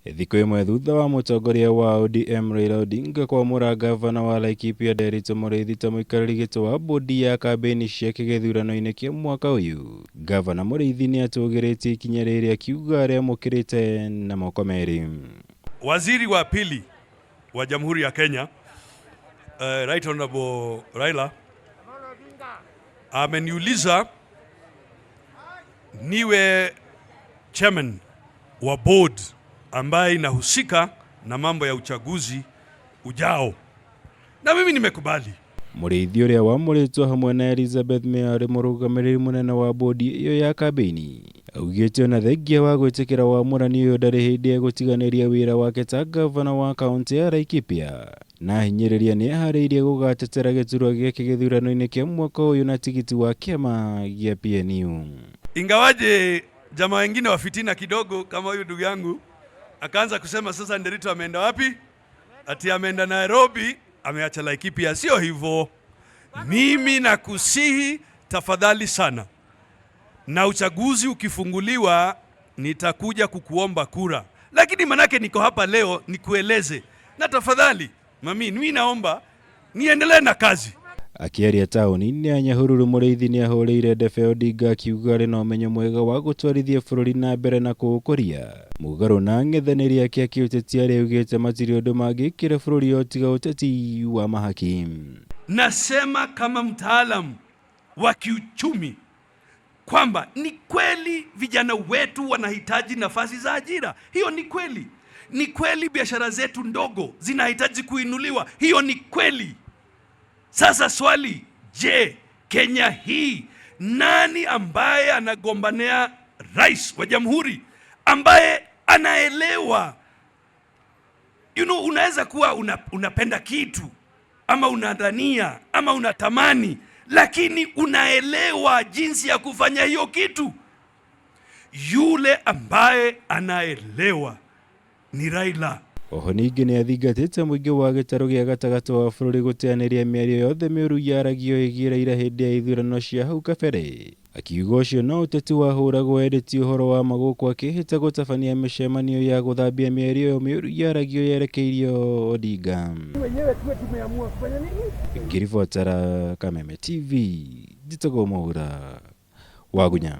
Thikũ ĩmwe thutha wa mutongoria wa ODM Raila Odinga kwamurwo Ngabana wa Laikipia Nderitu Muriithi ta muikariri giti wa mbundi ya kambi-ini ciake githurano-ini kia mwaka uyu, Ngabana Muriithi niatugiritie ikinya rĩrĩ akiuga ariamũkĩrĩte na moko merĩ. Waziri wa pili wa Jamhuri ya Kenya, Right Honorable Raila ameniuliza niwe chairman wa board ambaye inahusika na mambo ya uchaguzi ujao, na mimi nimekubali. Muriithi uria wamuritwo hamwe na Elizabeth Meari murugamiriri munene wa bodi iyo ya kambi-ini augite ona thengia wa gwitikira wamũrani uyu ndari hindi egutiganiria wira wake ta gavana wa kaunti ya Laikipia, na hinyiriria ni ahariirie gugatetera giturwa giake githurano-ini kia mwaka uyu na tigiti wa kiama gia PNU. Ingawaje jamaa wengine wa fitina kidogo kama huyu ndugu yangu akaanza kusema sasa Nderitu ameenda wapi? Ati ameenda Nairobi, ameacha Laikipia. Sio hivyo. Mimi nakusihi tafadhali sana, na uchaguzi ukifunguliwa nitakuja kukuomba kura, lakini manake niko hapa leo nikueleze, na tafadhali mimi naomba niendelee na kazi. Akiaria taũni-inĩ ya Nyahururu, Muriithi ni ahũrĩire ndebe Odinga akiuga arĩ na ũmenyo mwega wa gũtwarithia bũrũri na mbere na kũũkũria mũgarũ na ng'ethanĩri yake kĩũteti arĩa augĩte matirĩ ũndũ mangĩkĩra bũrũri o tiga ũteti wa mahaki. Nasema kama mtaalamu wa kiuchumi kwamba ni kweli vijana wetu wanahitaji nafasi za ajira. Hiyo ni kweli. Ni kweli biashara zetu ndogo zinahitaji kuinuliwa. Hiyo ni kweli. Sasa swali, je, Kenya hii nani ambaye anagombania rais wa jamhuri ambaye anaelewa? Unaweza kuwa unapenda kitu ama unadhania ama unatamani, lakini unaelewa jinsi ya kufanya hiyo kitu. Yule ambaye anaelewa ni Raila. Oho ningĩ nĩ athingatĩte mũingĩ wa gĩtarũ gĩa gatagatĩ wa bũrũri gũteanĩria mĩario yothe mĩũru yaragio ĩgiĩ Raila hĩndĩ ya ithurano cia hau kabere, akiuga ũcio no ũteti wahũragwo endeti ũhoro wa magũkũ akĩhĩta gũtabania mĩcemanio ya gũthambia mĩario ĩyo mĩũru yaragio yerekeirio Odinga. Ngiribotara Kameme TV, njĩtagwo Mwaura wa Gunya.